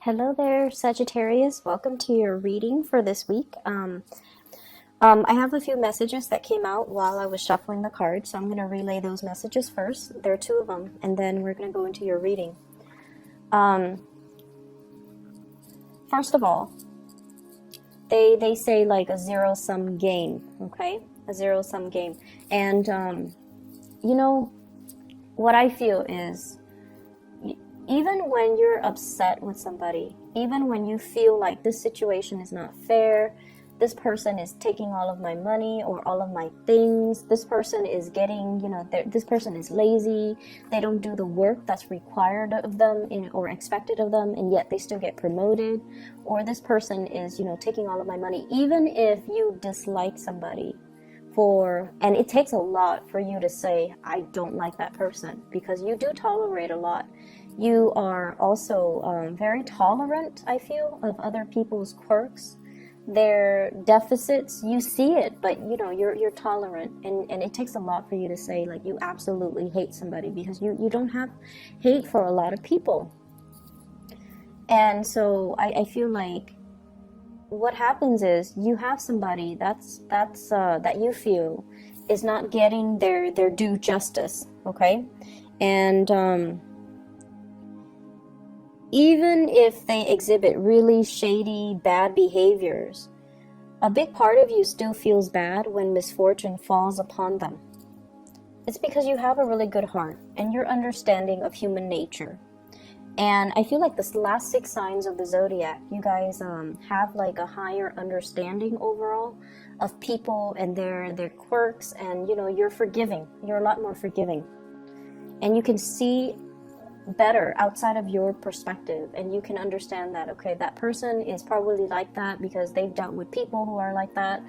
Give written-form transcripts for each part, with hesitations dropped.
Hello there, Sagittarius. Welcome to your reading for this week. I have a few messages that came out while I was shuffling the cards, so I'm going to relay those messages first. There are two of them, and then we're going to go into your reading. First of all, they say like a zero-sum game, okay? A zero-sum game. And, you know, what I feel is, even when you're upset with somebody, even when you feel like this situation is not fair, this person is taking all of my money or all of my things, this person is getting, this person is lazy, they don't do the work that's required of them or expected of them, and yet they still get promoted, or this person is, taking all of my money. Even if you dislike somebody, and it takes a lot for you to say, I don't like that person, because you do tolerate a lot. You are also very tolerant, I feel, of other people's quirks, their deficits. You see it, but you're tolerant, and it takes a lot for you to say like you absolutely hate somebody, because you don't have hate for a lot of people. And so I feel like what happens is you have somebody that you feel is not getting their due justice, okay? And even if they exhibit really shady, bad behaviors, a big part of you still feels bad when misfortune falls upon them. It's because you have a really good heart and your understanding of human nature. And I feel like the last 6 signs of the zodiac, you guys have like a higher understanding overall of people and their quirks, and you're forgiving. You're a lot more forgiving. And you can see better outside of your perspective, and you can understand that, okay, that person is probably like that because they've dealt with people who are like that.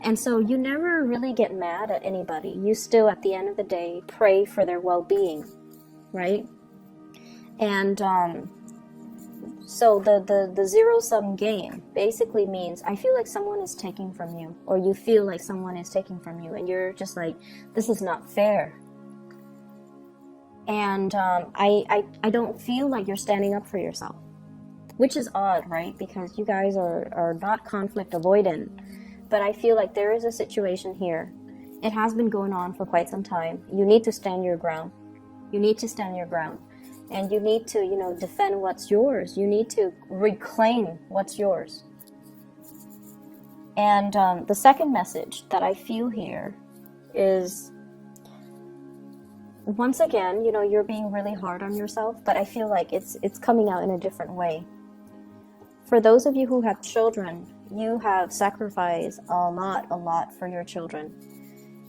And so you never really get mad at anybody. You still, at the end of the day, pray for their well-being, right? And so the zero-sum game basically means I feel like someone is taking from you, or you feel like someone is taking from you, and you're just like, this is not fair. And I don't feel like you're standing up for yourself, which is odd, right? Because you guys are not conflict avoidant. But I feel like there is a situation here. It has been going on for quite some time. You need to stand your ground. You need to stand your ground. And you need to, defend what's yours. You need to reclaim what's yours. And the second message that I feel here is, once again, you're being really hard on yourself, but I feel like it's coming out in a different way. For those of you who have children, you have sacrificed a lot for your children.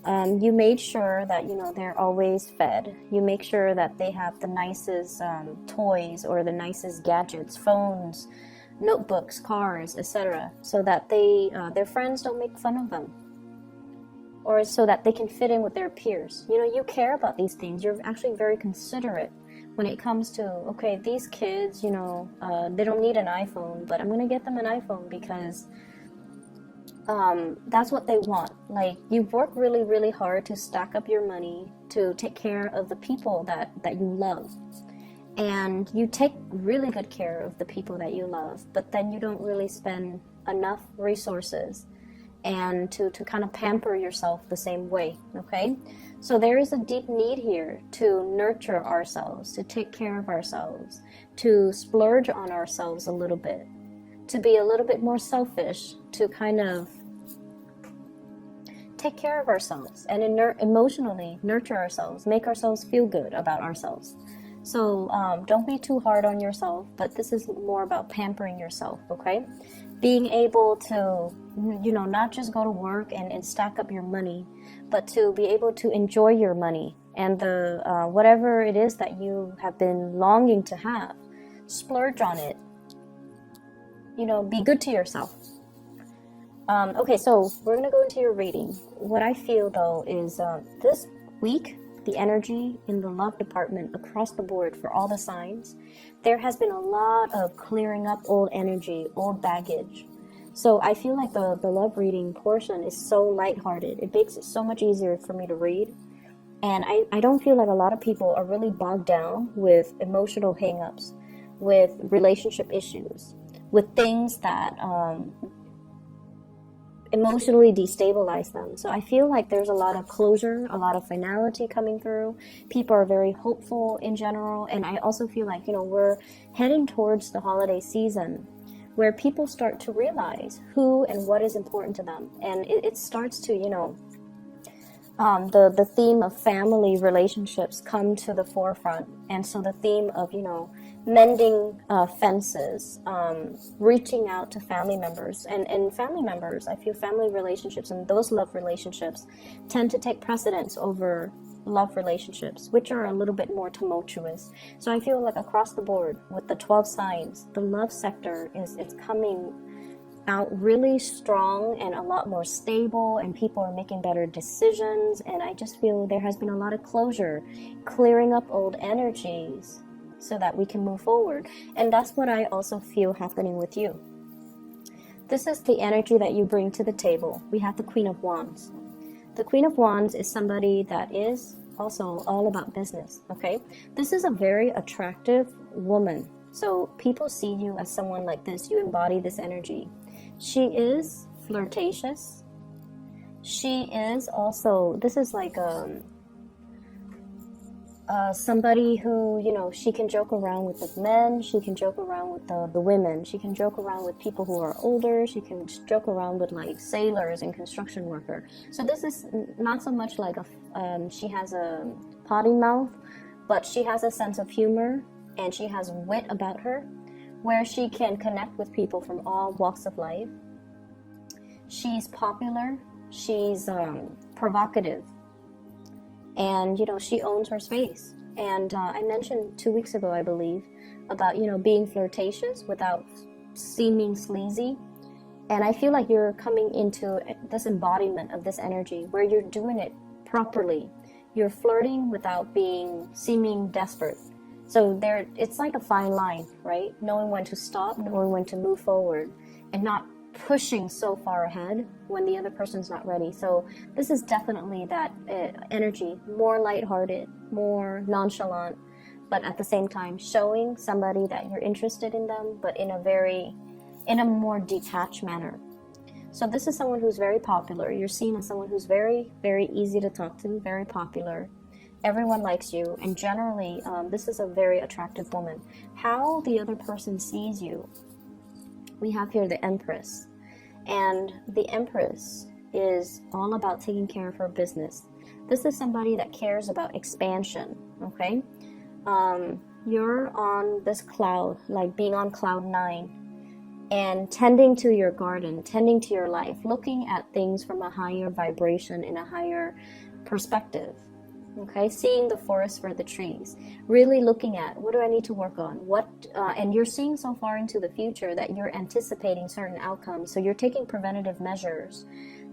You made sure that, they're always fed. You make sure that they have the nicest toys or the nicest gadgets, phones, notebooks, cars, etc., so that their friends don't make fun of them, or so that they can fit in with their peers. You care about these things. You're actually very considerate when it comes to, okay, these kids, they don't need an iPhone, but I'm going to get them an iPhone because that's what they want. Like, you've worked really, really hard to stack up your money to take care of the people that you love. And you take really good care of the people that you love, but then you don't really spend enough resources and to kind of pamper yourself the same way, okay? So there is a deep need here to nurture ourselves, to take care of ourselves, to splurge on ourselves a little bit, to be a little bit more selfish, to kind of take care of ourselves and emotionally nurture ourselves, make ourselves feel good about ourselves. So don't be too hard on yourself, but this is more about pampering yourself, okay? Being able to, not just go to work and stack up your money, but to be able to enjoy your money and the whatever it is that you have been longing to have. Splurge on it. Be good to yourself. Okay, so we're going to go into your reading. What I feel, though, is this week, the energy in the love department across the board for all the signs, there has been a lot of clearing up old energy, old baggage. So I feel like the love reading portion is so lighthearted. It makes it so much easier for me to read. And I don't feel like a lot of people are really bogged down with emotional hang-ups. with relationship issues, with things that emotionally destabilize them. So I feel like there's a lot of closure, a lot of finality coming through. People are very hopeful in general. And I also feel like, we're heading towards the holiday season where people start to realize who and what is important to them. And it starts to, the theme of family relationships come to the forefront. And so the theme of, mending fences, reaching out to family members. And family members, I feel family relationships and those love relationships tend to take precedence over love relationships, which are a little bit more tumultuous. So I feel like across the board with the 12 signs, the love sector it's coming out really strong and a lot more stable, and people are making better decisions. And I just feel there has been a lot of closure, clearing up old energies so that we can move forward. And that's what I also feel happening with you. This is the energy that you bring to the table. We have the Queen of Wands. The Queen of Wands is somebody that is also all about business, okay? This is a very attractive woman. So people see you as someone like this. You embody this energy. She is flirtatious. She is also, this is like somebody who, she can joke around with the men, she can joke around with the women, she can joke around with people who are older, she can joke around with like sailors and construction worker. So this is not so much like she has a potty mouth, but she has a sense of humor and she has wit about her, where she can connect with people from all walks of life. She's popular, she's provocative, and she owns her space. And I mentioned 2 weeks ago, I believe, about being flirtatious without seeming sleazy. And I feel like you're coming into this embodiment of this energy where you're doing it properly. You're flirting without seeming desperate. So it's like a fine line, right? Knowing when to stop, knowing when to move forward, and not pushing so far ahead when the other person's not ready. So this is definitely that energy, more lighthearted, more nonchalant, but at the same time showing somebody that you're interested in them, but in a more detached manner. So this is someone who's very popular. You're seen as someone who's very, very easy to talk to, very popular. Everyone likes you, and generally, this is a very attractive woman. How the other person sees you, we have here the Empress. And the Empress is all about taking care of her business. This is somebody that cares about expansion, okay? You're on this cloud, like being on cloud 9, and tending to your garden, tending to your life, looking at things from a higher vibration, in a higher perspective. Okay, seeing the forest for the trees, really looking at what do I need to work on, and you're seeing so far into the future that you're anticipating certain outcomes. So you're taking preventative measures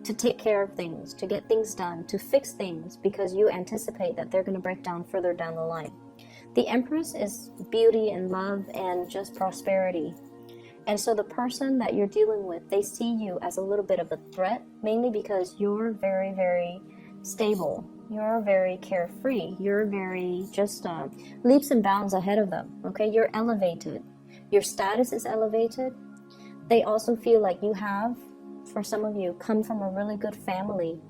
to take care of things, to get things done, to fix things, because you anticipate that they're going to break down further down the line. The Empress is beauty and love and just prosperity. And so the person that you're dealing with, they see you as a little bit of a threat, mainly because you're very, very stable. You're very carefree. You're very just leaps and bounds ahead of them. Okay, you're elevated. Your status is elevated. They also feel like you have, for some of you, come from a really good family.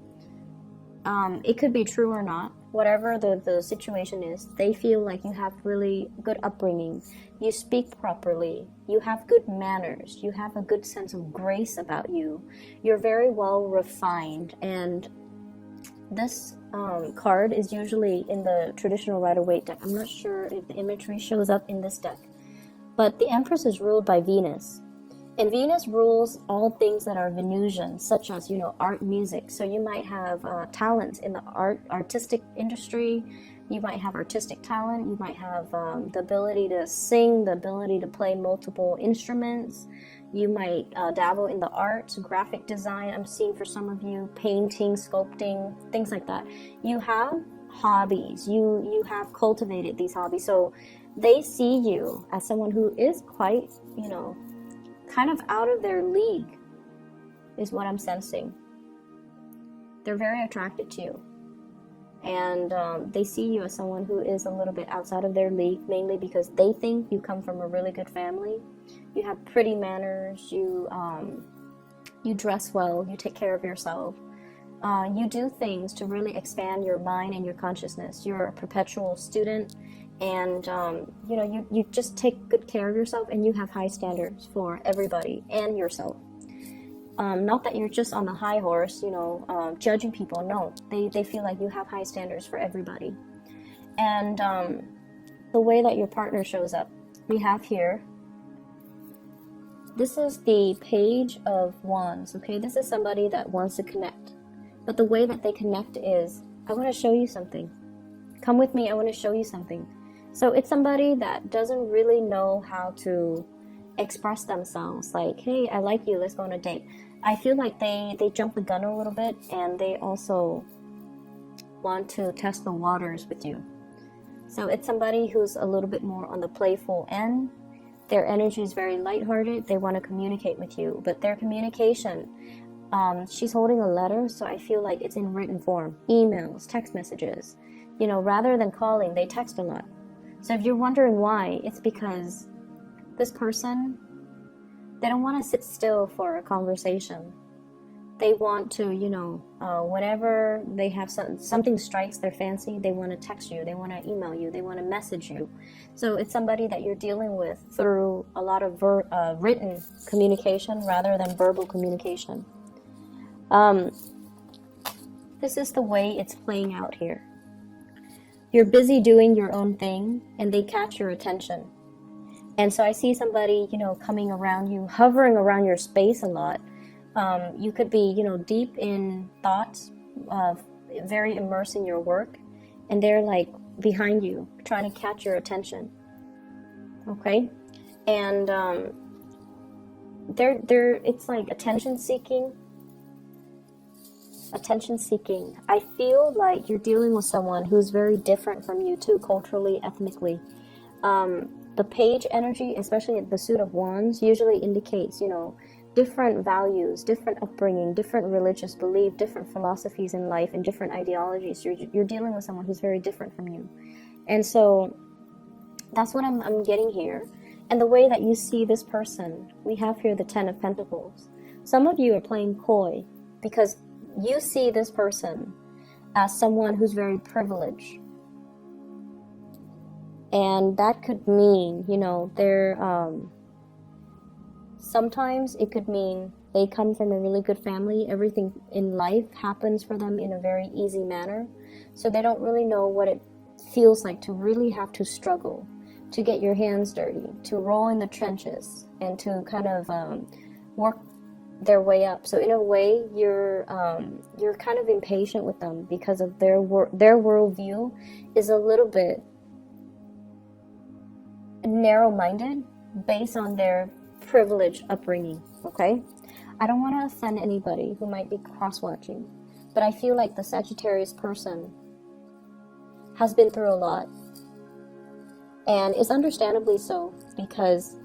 It could be true or not. Whatever the situation is, they feel like you have really good upbringing. You speak properly. You have good manners. You have a good sense of grace about you. You're very well refined. And this card is usually in the traditional Rider-Waite deck. I'm not sure if the imagery shows up in this deck. But the Empress is ruled by Venus. And Venus rules all things that are Venusian, such as, art, music. So you might have talents in the artistic industry. You might have artistic talent. You might have the ability to sing, the ability to play multiple instruments. You might dabble in the arts, graphic design. I'm seeing for some of you, painting, sculpting, things like that. You have hobbies. You have cultivated these hobbies. So they see you as someone who is quite, kind of out of their league, is what I'm sensing. They're very attracted to you. and they see you as someone who is a little bit outside of their league, mainly because they think you come from a really good family. You have pretty manners, you dress well, you take care of yourself. You do things to really expand your mind and your consciousness. You're a perpetual student, and you know, you just take good care of yourself, and you have high standards for everybody and yourself. Not that you're just on the high horse, you know, judging people. No, they feel like you have high standards for everybody. And the way that your partner shows up, we have here, this is the Page of Wands, okay? This is somebody that wants to connect. But the way that they connect is, I want to show you something. Come with me, I want to show you something. So it's somebody that doesn't really know how to express themselves. Like, hey, I like you, let's go on a date. I feel like they jump the gun a little bit, and they also want to test the waters with you. So it's somebody who's a little bit more on the playful end. Their energy is very lighthearted. They want to communicate with you, but their communication, she's holding a letter, so I feel like it's in written form. Emails, text messages. You know, rather than calling, they text a lot. So if you're wondering why, it's because this person, they don't want to sit still for a conversation. They want to, you know, whenever they have something strikes their fancy, they want to text you, they want to email you, they want to message you. So it's somebody that you're dealing with through a lot of written communication rather than verbal communication. This is the way it's playing out here. You're busy doing your own thing, and they catch your attention. And so I see somebody, you know, coming around you, hovering around your space a lot. You could be, you know, deep in thoughts, very immersed in your work, and they're like behind you, trying to catch your attention. Okay? And it's like attention seeking. I feel like you're dealing with someone who's very different from you too, culturally, ethnically. The page energy, especially the suit of wands, usually indicates, you know, different values, different upbringing, different religious belief, different philosophies in life, and different ideologies. You're dealing with someone who's very different from you. And so that's what I'm getting here. And the way that you see this person, we have here the Ten of Pentacles. Some of you are playing coy because you see this person as someone who's very privileged. And that could mean, you know, they're, sometimes it could mean they come from a really good family. Everything in life happens for them in a very easy manner. So they don't really know what it feels like to really have to struggle, to get your hands dirty, to roll in the trenches, and to kind of work their way up. So in a way, you're kind of impatient with them because of their worldview is a little bit narrow-minded based on their privileged upbringing. Okay, I don't want to offend anybody who might be cross-watching, but I feel like the Sagittarius person has been through a lot, and is understandably so, because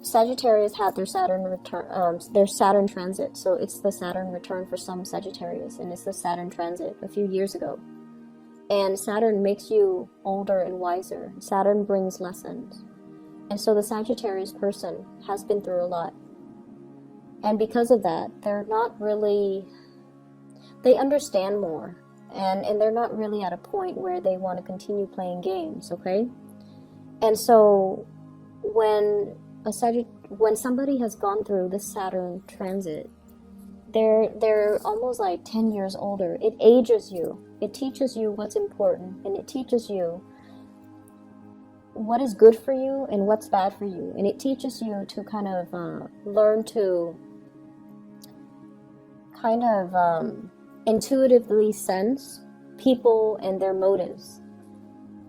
Sagittarius had their Saturn return, their Saturn transit. So it's the Saturn return for some Sagittarius, and it's the Saturn transit a few years ago. And Saturn makes you older and wiser. Saturn brings lessons. And so the Sagittarius person has been through a lot. And because of that, they're not really, they understand more. And they're not really at a point where they want to continue playing games, okay? And so when somebody has gone through the Saturn transit, they're almost like 10 years older. It ages you. It teaches you what's important, and it teaches you what is good for you and what's bad for you. And it teaches you to kind of learn to kind of intuitively sense people and their motives.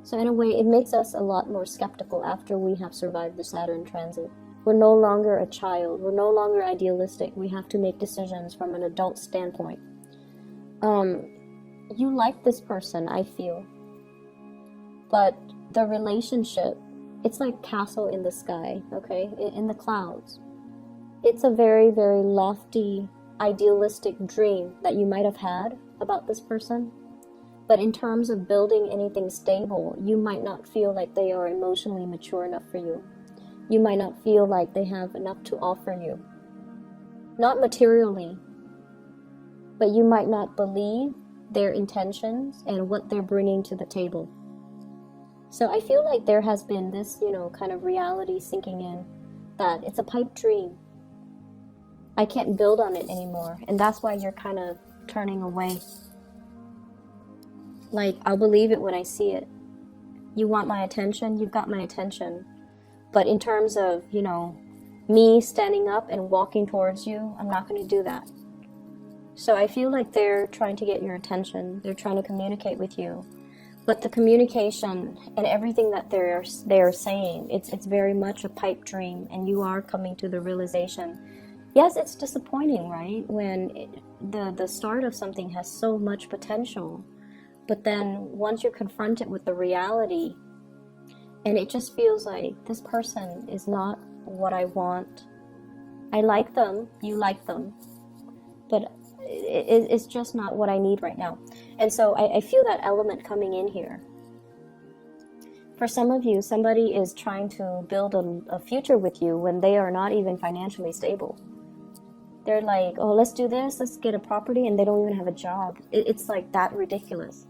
So in a way, it makes us a lot more skeptical after we have survived the Saturn transit. We're no longer a child. We're no longer idealistic. We have to make decisions from an adult standpoint. You like this person, I feel. But the relationship, it's like castle in the sky, okay? In the clouds. It's a very, very lofty, idealistic dream that you might have had. about this person. But in terms of building anything stable, you might not feel like they are emotionally mature enough for you. You might not feel like they have enough to offer you. Not materially, but you might not believe their intentions and what they're bringing to the table. So I feel like there has been this, kind of reality sinking in that it's a pipe dream. I can't build on it anymore. And that's why you're kind of turning away. Like, I'll believe it when I see it. You want my attention? You've got my attention. But in terms of, me standing up and walking towards you, I'm not going to do that. So I feel like they're trying to get your attention. They're trying to communicate with you. But the communication and everything that they're saying, it's very much a pipe dream, and you are coming to the realization. Yes, it's disappointing, right? When the start of something has so much potential, but then once you're confronted with the reality, and it just feels like this person is not what I want. I like them, you like them, but it's just not what I need right now. And so I feel that element coming in here. For some of you, somebody is trying to build a future with you when they are not even financially stable. They're like, oh, let's do this, let's get a property, and they don't even have a job. It's like that ridiculous.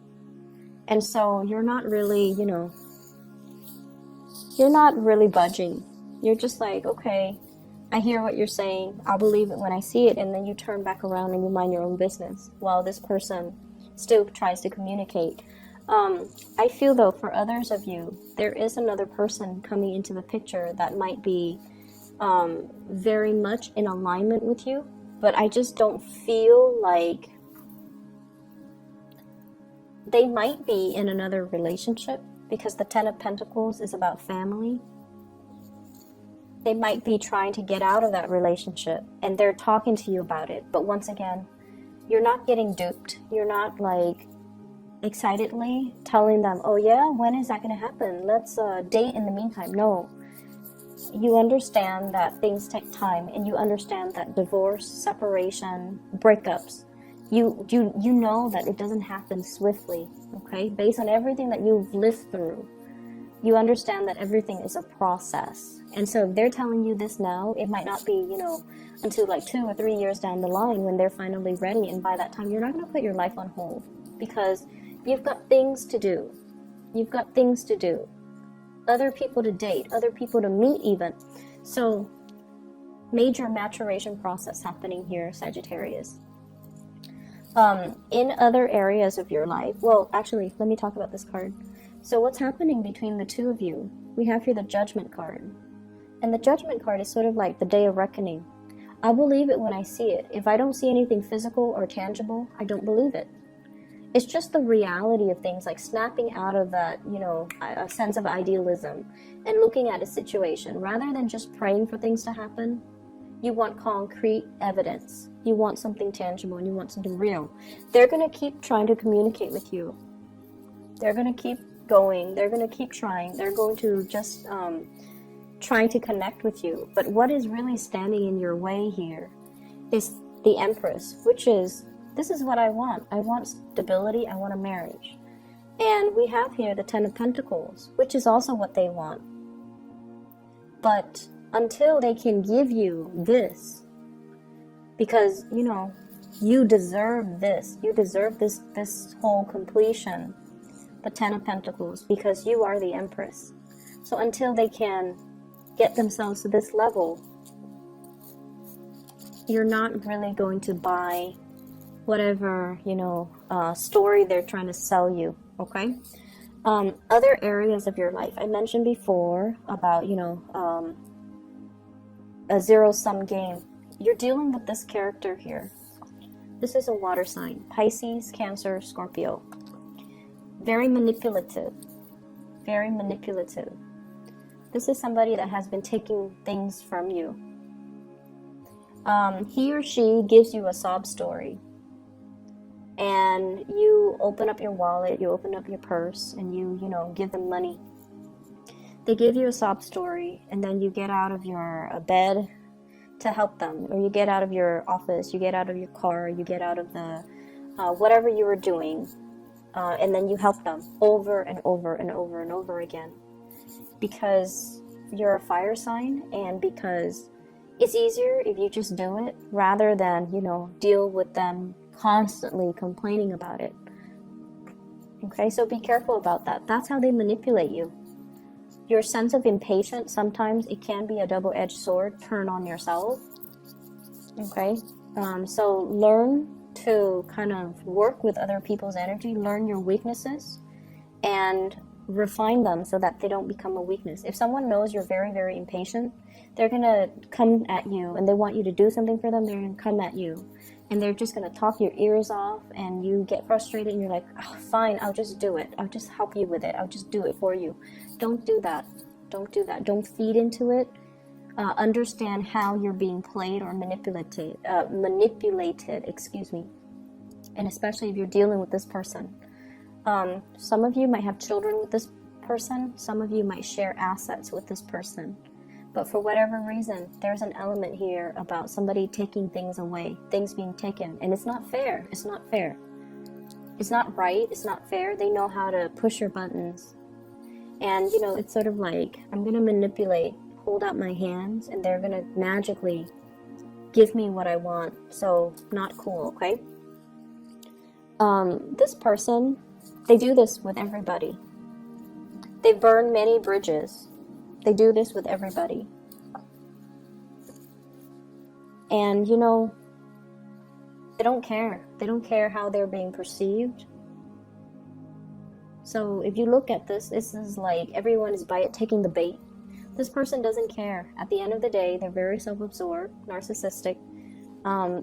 And so you're not really, you're not really budging. You're just like, okay, I hear what you're saying. I'll believe it when I see it. And then you turn back around and you mind your own business while this person still tries to communicate. I feel, though, for others of you, there is another person coming into the picture that might be very much in alignment with you. But I just don't feel like they might be in another relationship, because the Ten of Pentacles is about family. They might be trying to get out of that relationship, and they're talking to you about it. But once again, you're not getting duped. You're not like excitedly telling them, oh yeah, when is that going to happen? Let's date in the meantime. No. You understand that things take time, and you understand that divorce, separation, breakups, you know that it doesn't happen swiftly, okay? Based on everything that you've lived through, you understand that everything is a process. And so if they're telling you this now, it might not be, until like 2 or 3 years down the line when they're finally ready. And by that time, you're not going to put your life on hold, because you've got things to do. You've got things to do. Other people to date, other people to meet even. So major maturation process happening here, Sagittarius. In other areas of your life, well, actually, let me talk about this card. So what's happening between the two of you? We have here the Judgment card. And the Judgment card is sort of like the Day of Reckoning. I believe it when I see it. If I don't see anything physical or tangible, I don't believe it. It's just the reality of things, like snapping out of that, a sense of idealism and looking at a situation. Rather than just praying for things to happen, you want concrete evidence. You want something tangible, and you want something real. They're going to keep trying to communicate with you. They're going to keep going. They're going to keep trying. They're going to just trying to connect with you. But what is really standing in your way here is the Empress, which is, this is what I want. I want stability. I want a marriage. And we have here the Ten of Pentacles, which is also what they want. But until they can give you this, because, you deserve this. You deserve this whole completion, the Ten of Pentacles, because you are the Empress. So until they can get themselves to this level, you're not really going to buy whatever, story they're trying to sell you, okay? Other areas of your life. I mentioned before about, a zero-sum game. You're dealing with this character here. This is a water sign. Pisces, Cancer, Scorpio. Very manipulative. Very manipulative. This is somebody that has been taking things from you. He or she gives you a sob story. And you open up your wallet, you open up your purse, and you give them money. They give you a sob story, and then you get out of your bed to help them, or you get out of your office, you get out of your car, you get out of the whatever you were doing, and then you help them over and over and over and over again, because you're a fire sign, and because it's easier if you just do it rather than, you know, deal with them constantly complaining about it. Okay, so be careful about that. That's how they manipulate you. Your sense of impatience, sometimes it can be a double-edged sword, turn on yourself. Okay, so learn to kind of work with other people's energy, learn your weaknesses, and refine them so that they don't become a weakness. If someone knows you're very, very impatient, they're going to come at you and they want you to do something for them, they're going to come at you. And they're just going to talk your ears off, and you get frustrated and you're like, oh, fine, I'll just do it. I'll just help you with it. I'll just do it for you. Don't do that. Don't do that. Don't feed into it. Understand how you're being played or manipulated, excuse me. And especially if you're dealing with this person. Some of you might have children with this person. Some of you might share assets with this person. But for whatever reason, there's an element here about somebody taking things away, things being taken. And it's not fair. It's not fair. It's not right. It's not fair. They know how to push your buttons. And, you know, it's sort of like, I'm going to manipulate, hold out my hands, and they're going to magically give me what I want. So, not cool, okay? This person, they do this with everybody. They burn many bridges. They do this with everybody. And, you know, they don't care. They don't care how they're being perceived. So if you look at this, this is like everyone is taking the bait. This person doesn't care. At the end of the day, they're very self-absorbed, narcissistic.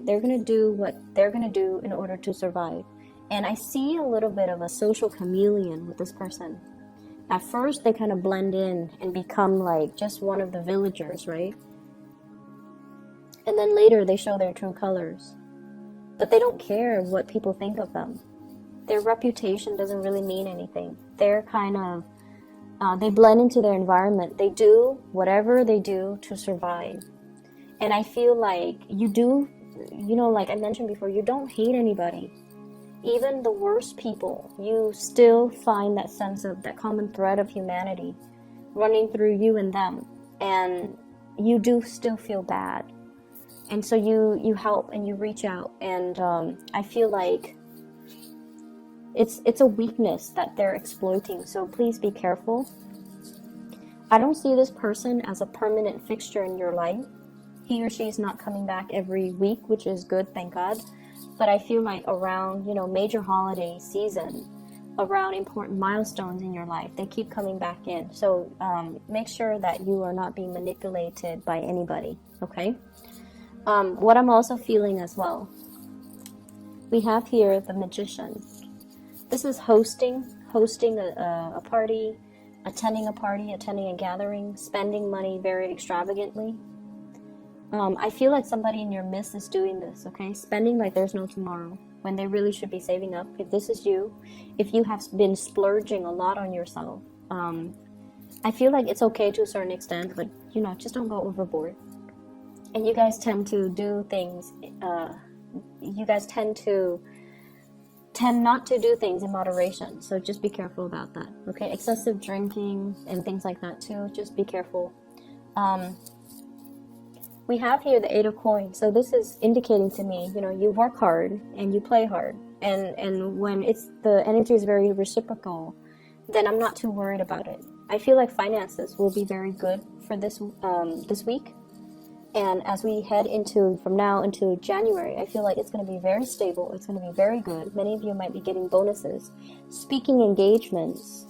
They're going to do what they're going to do in order to survive. And I see a little bit of a social chameleon with this person. At first, they kind of blend in and become like just one of the villagers, right? And then later, they show their true colors. But they don't care what people think of them. Their reputation doesn't really mean anything. They're kind of, they blend into their environment. They do whatever they do to survive. And I feel like you do, you know, like I mentioned before, you don't hate anybody. Even the worst people, you still find that sense of that common thread of humanity running through you and them, and you do still feel bad, and so you help and you reach out, and I feel like it's a weakness that they're exploiting. So please be careful. I don't see this person as a permanent fixture in your life. He or she is not coming back every week, which is good, thank God. But I feel like around, you know, major holiday season, around important milestones in your life, they keep coming back in. So make sure that you are not being manipulated by anybody, okay? What I'm also feeling as well, we have here the Magician. This is hosting a party, attending a gathering, spending money very extravagantly. I feel like somebody in your midst is doing this, okay? Spending like there's no tomorrow, when they really should be saving up. If this is you, if you have been splurging a lot on yourself, I feel like it's okay to a certain extent, but, you know, just don't go overboard. And you guys tend to do things, you guys tend not to do things in moderation, so just be careful about that, okay? Excessive drinking and things like that too, just be careful. We have here the Eight of Coins, so this is indicating to me, you know, you work hard and you play hard, and when the energy is very reciprocal, then I'm not too worried about it. I feel like finances will be very good for this week, and as we head from now into January, I feel like it's going to be very stable. It's going to be very good. Many of you might be getting bonuses. Speaking engagements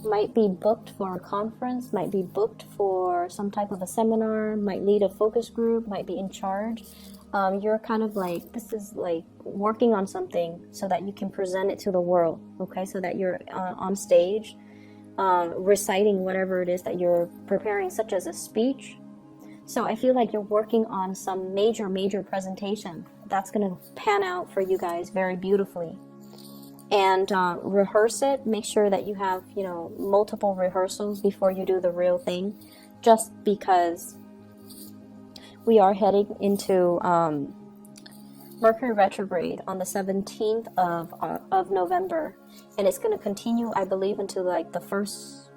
might be booked for a conference, might be booked for some type of a seminar, might lead a focus group, might be in charge. You're kind of like, this is like working on something so that you can present it to the world, okay? So that you're on stage, reciting whatever it is that you're preparing, such as a speech. So I feel like you're working on some major presentation that's going to pan out for you guys very beautifully. And rehearse it. Make sure that you have, you know, multiple rehearsals before you do the real thing, just because we are heading into Mercury retrograde on the 17th of November, and it's going to continue, I believe, until like the first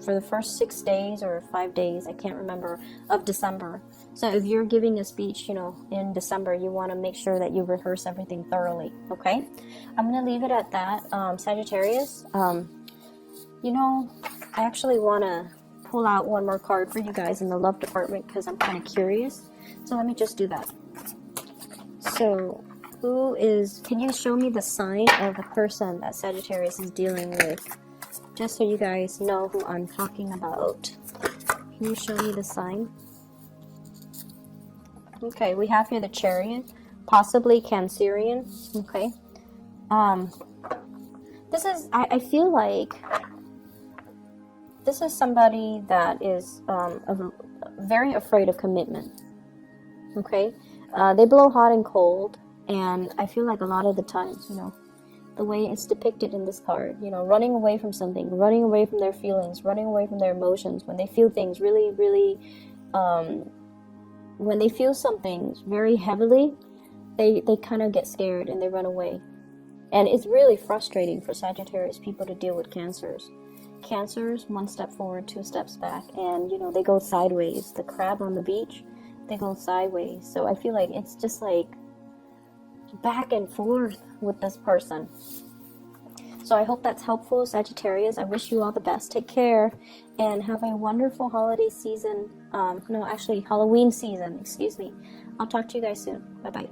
6 days or 5 days, I can't remember, of December. So if you're giving a speech, you know, in December, you want to make sure that you rehearse everything thoroughly. Okay, I'm going to leave it at that. Sagittarius, you know, I actually want to pull out one more card for you guys in the love department because I'm kind of curious. So let me just do that. So, can you show me the sign of the person that Sagittarius is dealing with? Just so you guys know who I'm talking about. Can you show me the sign? Okay, we have here the Chariot, possibly Cancerian. Okay. This is, I feel like this is somebody that is very afraid of commitment. Okay. They blow hot and cold, and I feel like a lot of the times, you know, the way it's depicted in this card, you know, running away from something, running away from their feelings, running away from their emotions, when they feel things really, when they feel something very heavily, they kind of get scared and they run away. And it's really frustrating for Sagittarius people to deal with Cancers. Cancers, 1 step forward, 2 steps back, and, you know, they go sideways. The crab on the beach, they go sideways. So I feel like it's just like back and forth with this person. So I hope that's helpful, Sagittarius. I wish you all the best. Take care and have a wonderful holiday season. Halloween season, excuse me. I'll talk to you guys soon. Bye bye.